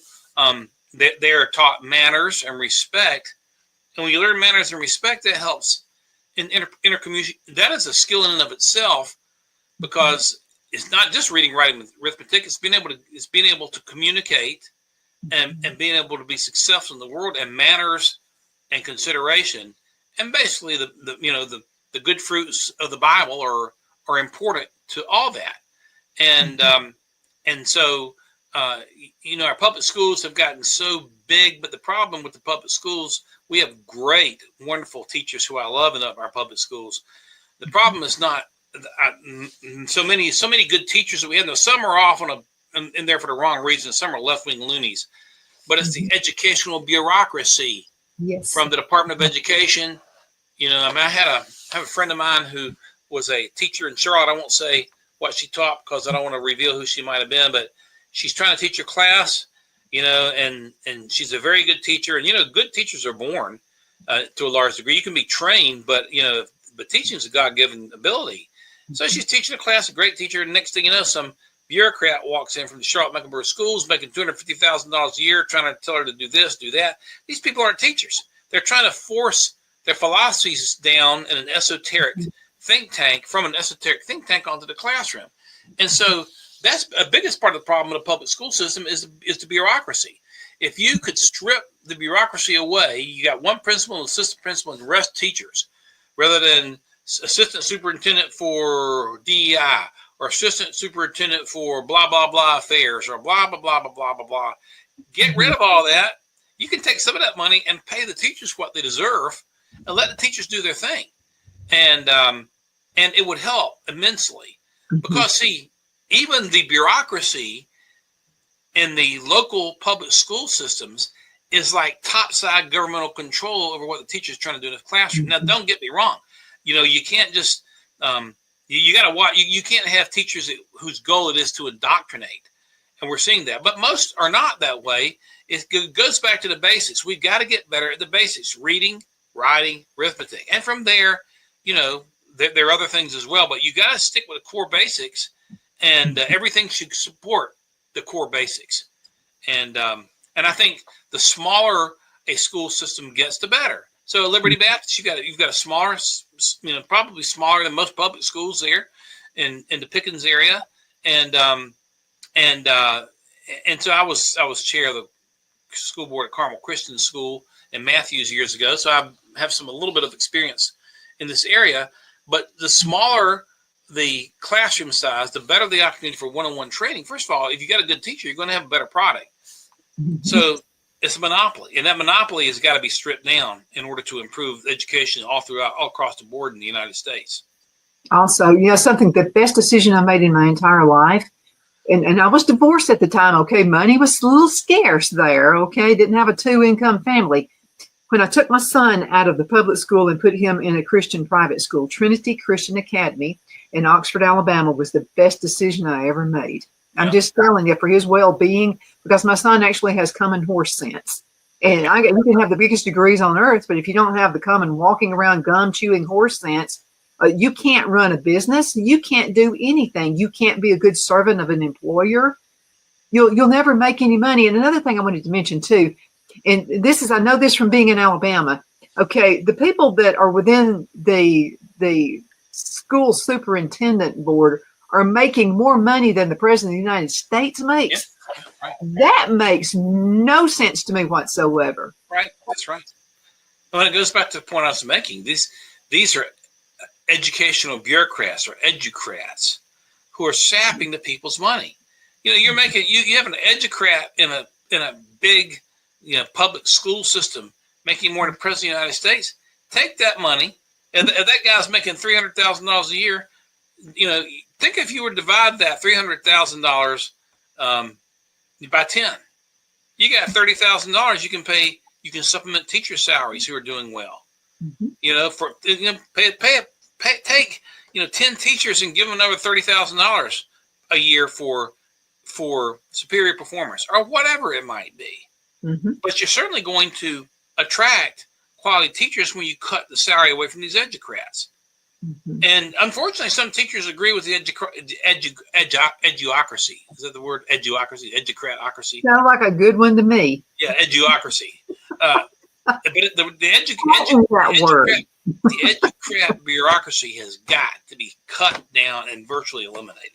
they're taught manners and respect. And when you learn manners and respect, that helps in intercommunication. That is a skill in and of itself, because it's not just reading, writing, arithmetic. It's being able to communicate and being able to be successful in the world, and manners and consideration, and basically the good fruits of the Bible are important to all that. And so our public schools have gotten so big, but the problem with the public schools, we have great, wonderful teachers who I love in our public schools. The problem is not so many good teachers that we have. Some are off in there for the wrong reasons. Some are left-wing loonies, but it's the educational bureaucracy from the Department of Education. I have a friend of mine who was a teacher in Charlotte. I won't say what she taught because I don't want to reveal who she might have been, but she's trying to teach her class, and she's a very good teacher. And, good teachers are born to a large degree. You can be trained, but teaching is a God-given ability. So she's teaching a class, a great teacher. And next thing you know, some bureaucrat walks in from the Charlotte Mecklenburg schools making $250,000 a year, trying to tell her to do this, do that. These people aren't teachers. They're trying to force their philosophies down in an esoteric think tank, from an esoteric think tank onto the classroom. And so that's the biggest part of the problem in the public school system is the bureaucracy. If you could strip the bureaucracy away, you got one principal, an assistant principal, and the rest teachers, rather than assistant superintendent for DEI or assistant superintendent for blah, blah, blah affairs or blah, blah, blah, blah, blah, blah, blah. Get rid of all that. You can take some of that money and pay the teachers what they deserve and let the teachers do their thing. And it would help immensely because, see, even the bureaucracy in the local public school systems is like topside governmental control over what the teacher's trying to do in the classroom. Now, don't get me wrong. You can't just you got to watch. You can't have teachers whose goal it is to indoctrinate, and we're seeing that. But most are not that way. It goes back to the basics. We've got to get better at the basics: reading, writing, arithmetic, and from there, there are other things as well. But you got to stick with the core basics, and everything should support the core basics. And I think the smaller a school system gets, the better. So Liberty Baptist, you've got a smaller, probably smaller than most public schools there in the Pickens area, and so I was chair of the school board at Carmel Christian School in Matthews years ago, so I have a little bit of experience in this area. But the smaller the classroom size, the better the opportunity for one-on-one training. First of all, if you got a good teacher, you're going to have a better product. So it's a monopoly, and that monopoly has got to be stripped down in order to improve education all across the board in the United States. Also, something, the best decision I made in my entire life, and I was divorced at the time. Okay, money was a little scarce there. Okay, didn't have a 2-income family. When I took my son out of the public school and put him in a Christian private school, Trinity Christian Academy in Oxford, Alabama, was the best decision I ever made. I'm just telling you, for his well-being, because my son actually has common horse sense. And you can have the biggest degrees on earth, but if you don't have the common walking around gum-chewing horse sense, you can't run a business. You can't do anything. You can't be a good servant of an employer. you'll never make any money. And another thing I wanted to mention too, and this is, I know this from being in Alabama. Okay, the people that are within the school superintendent board are making more money than the president of the United States makes. Yeah, right. That makes no sense to me whatsoever. Right, that's right. Well, it goes back to the point I was making. These are educational bureaucrats or educrats who are sapping the people's money. You're making you have an educrat in a big public school system making more than the president of the United States. Take that money, and that guy's making $300,000 a year. Think if you were to divide that $300,000 by 10, you got $30,000 you can pay. You can supplement teacher salaries who are doing well. Mm-hmm. Take 10 teachers and give them another $30,000 a year for superior performance or whatever it might be. Mm-hmm. But you're certainly going to attract quality teachers when you cut the salary away from these educrats. Mm-hmm. And unfortunately, some teachers agree with the eduocracy. Is that the word? Eduocracy, educratocracy. Sounds like a good one to me. Yeah, eduocracy. But the educrat bureaucracy has got to be cut down and virtually eliminated.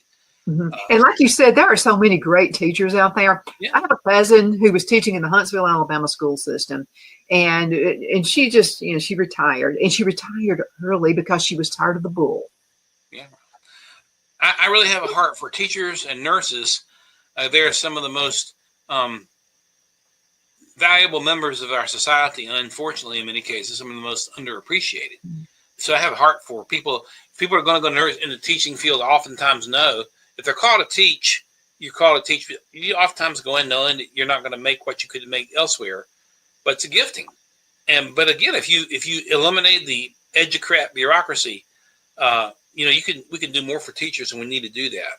Mm-hmm. And like you said, there are so many great teachers out there. Yeah. I have a cousin who was teaching in the Huntsville, Alabama school system, and she just, she retired, and she retired early because she was tired of the bull. Yeah, I really have a heart for teachers and nurses. They're some of the most valuable members of our society, and unfortunately, in many cases, some of the most underappreciated. Mm-hmm. So I have a heart for people. If people are going to go in the teaching field, oftentimes know if they're called to teach, you're called to teach. You oftentimes go in knowing that you're not going to make what you could make elsewhere, but it's a gifting. But again, if you eliminate the educrat bureaucracy, we can do more for teachers, and we need to do that.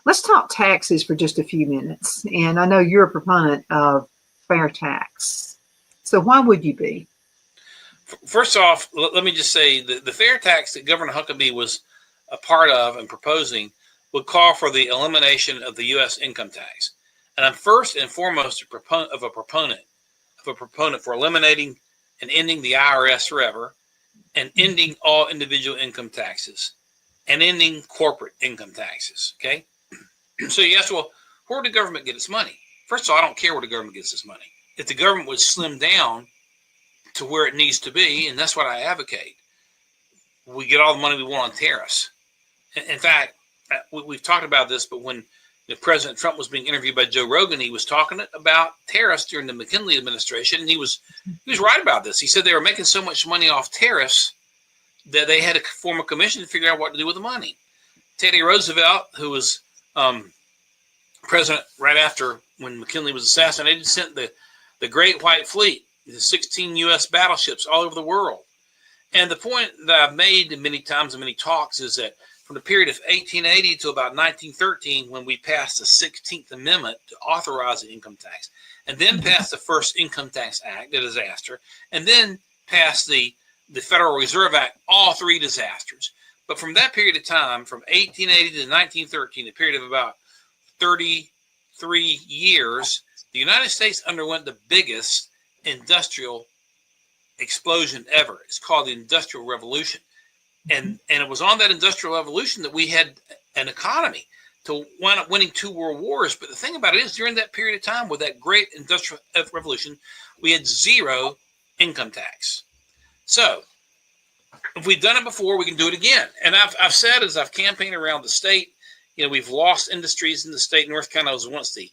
Let's talk taxes for just a few minutes. And I know you're a proponent of fair tax. So why would you be? First off, let me just say the fair tax that Governor Huckabee was a part of and proposing would call for the elimination of the U.S. income tax. And I'm first and foremost a proponent for eliminating and ending the IRS forever, and ending all individual income taxes, and ending corporate income taxes. Okay. So you ask, well, where did the government get its money? First of all, I don't care where the government gets its money. If the government would slim down to where it needs to be, and that's what I advocate, we get all the money we want on tariffs. In fact, we've talked about this, but when President Trump was being interviewed by Joe Rogan, he was talking about tariffs during the McKinley administration, and he was right about this. He said they were making so much money off tariffs that they had to form a commission to figure out what to do with the money. Teddy Roosevelt, who was president right after when McKinley was assassinated, sent the Great White Fleet, the 16 U.S. battleships all over the world. And the point that I've made many times in many talks is that from the period of 1880 to about 1913, when we passed the 16th Amendment to authorize the income tax, and then passed the first Income Tax Act, a disaster, and then passed the Federal Reserve Act, all three disasters. But from that period of time, from 1880 to 1913, a period of about 33 years, the United States underwent the biggest industrial explosion ever. It's called the Industrial Revolution. And it was on that Industrial Revolution that we had an economy to wind up winning 2 world wars. But the thing about it is, during that period of time with that great Industrial Revolution, we had zero income tax. So if we've done it before, we can do it again. And I've said, as I've campaigned around the state, we've lost industries in the state. North Carolina was once the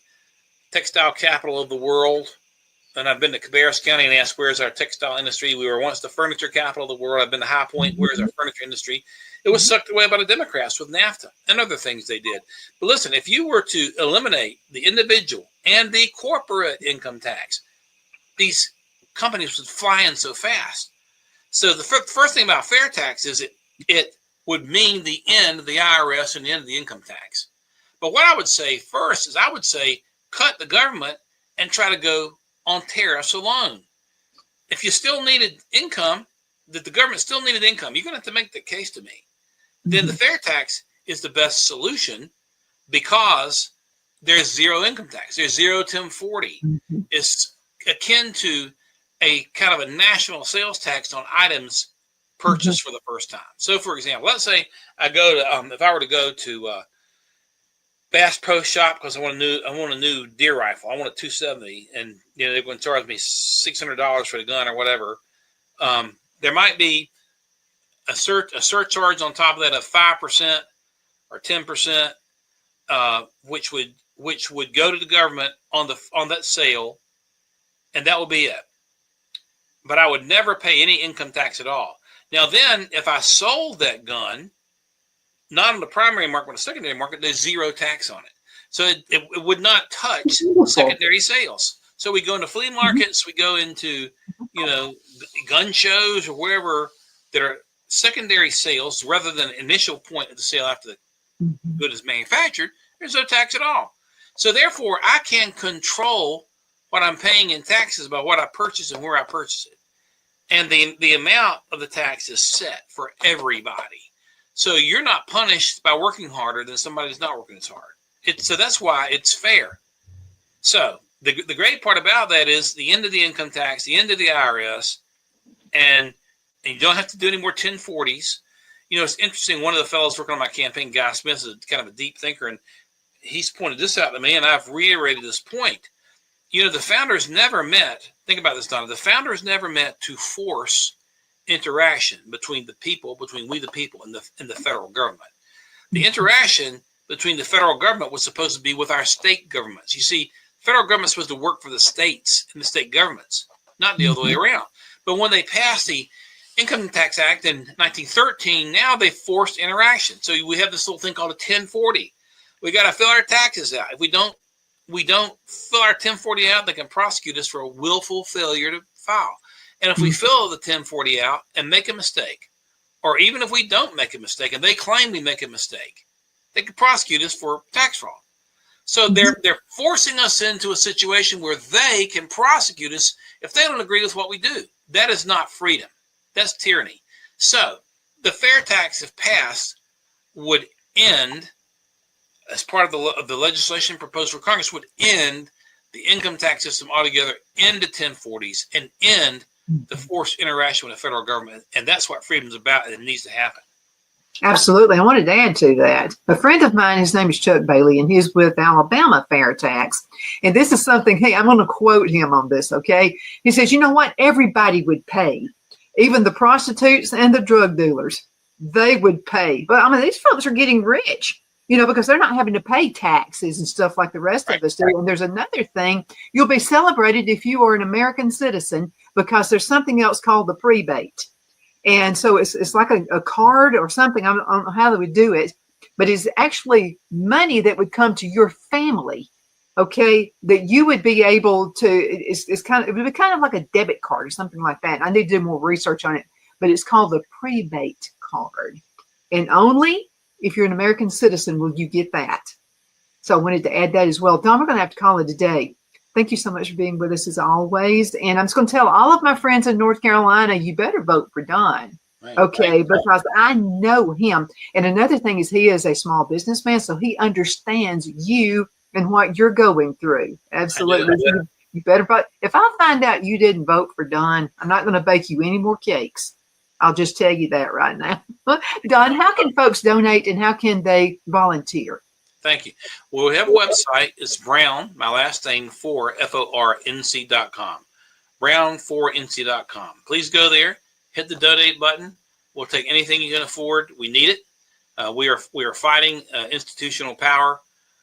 textile capital of the world. And I've been to Cabarrus County and asked, where's our textile industry? We were once the furniture capital of the world. I've been to High Point. Where's our furniture industry? It was sucked away by the Democrats with NAFTA and other things they did. But listen, if you were to eliminate the individual and the corporate income tax, these companies would fly in so fast. So the first thing about fair tax is it would mean the end of the IRS and the end of the income tax. But what I would say first is I would say cut the government and try to go on tariffs alone. If you still needed income, that the government still needed income, you're going to have to make the case to me. Then the fair tax is the best solution, because there's zero income tax. There's zero 1040. Mm-hmm. It's akin to a kind of a national sales tax on items purchased for the first time. So, for example, let's say I go to, if I were to go to Bass Pro Shop because I want a new deer rifle. I want a 270, and they're going to charge me $600 for the gun or whatever. There might be a surcharge on top of that of 5% or 10%, which would go to the government on that sale, and that would be it. But I would never pay any income tax at all. Now then, if I sold that gun, not on the primary market, but the secondary market, there's zero tax on it. So it would not touch secondary sales. So we go into flea markets, we go into, gun shows or wherever that are secondary sales rather than initial point of the sale after the good is manufactured. There's no tax at all. So therefore, I can control what I'm paying in taxes by what I purchase and where I purchase it. And the amount of the tax is set for everybody. So you're not punished by working harder than somebody who's not working as hard. So that's why it's fair. So the great part about that is the end of the income tax, the end of the IRS, and you don't have to do any more 1040s. It's interesting. One of the fellows working on my campaign, Guy Smith, is kind of a deep thinker, and he's pointed this out to me, and I've reiterated this point. The founders never met. Think about this, Donna. The founders never met to force interaction between the people, between we the people and the federal government. The interaction between the federal government was supposed to be with our state governments. You see, federal government's supposed to work for the states and the state governments, not the other way around. But when they passed the Income Tax Act in 1913, now they forced interaction. So we have this little thing called a 1040. We got to fill our taxes out. If we don't fill our 1040 out, they can prosecute us for a willful failure to file. And if we fill the 1040 out and make a mistake, or even if we don't make a mistake and they claim we make a mistake, they can prosecute us for tax fraud. So they're forcing us into a situation where they can prosecute us if they don't agree with what we do. That is not freedom. That's tyranny. So the fair tax, if passed, would end, as part of the legislation proposed for Congress, would end the income tax system altogether, end the 1040s, and end the forced interaction with the federal government. And that's what freedom's about, and it needs to happen. Absolutely. I wanted to add to that. A friend of mine, his name is Chuck Bailey, and he's with Alabama Fair Tax. And this is something, I'm going to quote him on this, okay? He says, you know what? Everybody would pay. Even the prostitutes and the drug dealers, they would pay. But, these folks are getting rich, because they're not having to pay taxes and stuff like the rest of us do. And there's another thing. You'll be celebrated if you are an American citizen because there's something else called the prebate. And so it's like a card or something. I don't know how they would do it, but it's actually money that would come to your family, okay, that you would be able to, it would be kind of like a debit card or something like that. I need to do more research on it, but it's called the prebate card. And only if you're an American citizen will you get that. So I wanted to add that as well. Don, we're going to have to call it a day. Thank you so much for being with us as always. And I'm just going to tell all of my friends in North Carolina, you better vote for Don. Right, okay, right. Because I know him. And another thing is he is a small businessman, so he understands you and what you're going through. Absolutely. You better vote. If I find out you didn't vote for Don, I'm not going to bake you any more cakes. I'll just tell you that right now. Don, how can folks donate and how can they volunteer? Thank you. Well, we have a website. It's Brown, my last name, FORNC.com. Brown4NC.com. Please go there, hit the donate button. We'll take anything you can afford. We need it. We are fighting institutional power,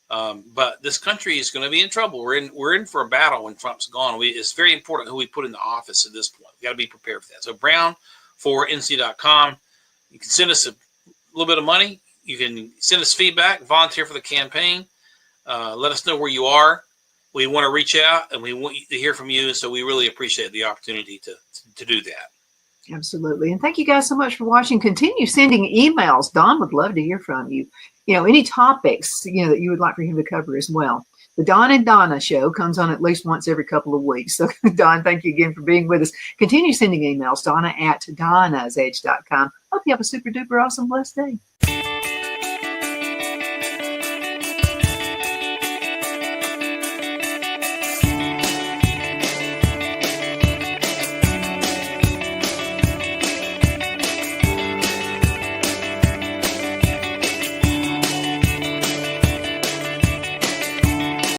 but this country is going to be in trouble. We're in for a battle when Trump's gone. It's very important who we put in the office at this point. We got to be prepared for that. So Brown4NC.com. You can send us a little bit of money. You can send us feedback, volunteer for the campaign. Let us know where you are. We want to reach out and we want to hear from you. So we really appreciate the opportunity to do that. Absolutely. And thank you guys so much for watching. Continue sending emails. Don would love to hear from you. Any topics, that you would like for him to cover as well. The Don and Donna show comes on at least once every couple of weeks. So Don, thank you again for being with us. Continue sending emails, Donna at Donnasedge.com. Hope you have a super duper awesome blessed day.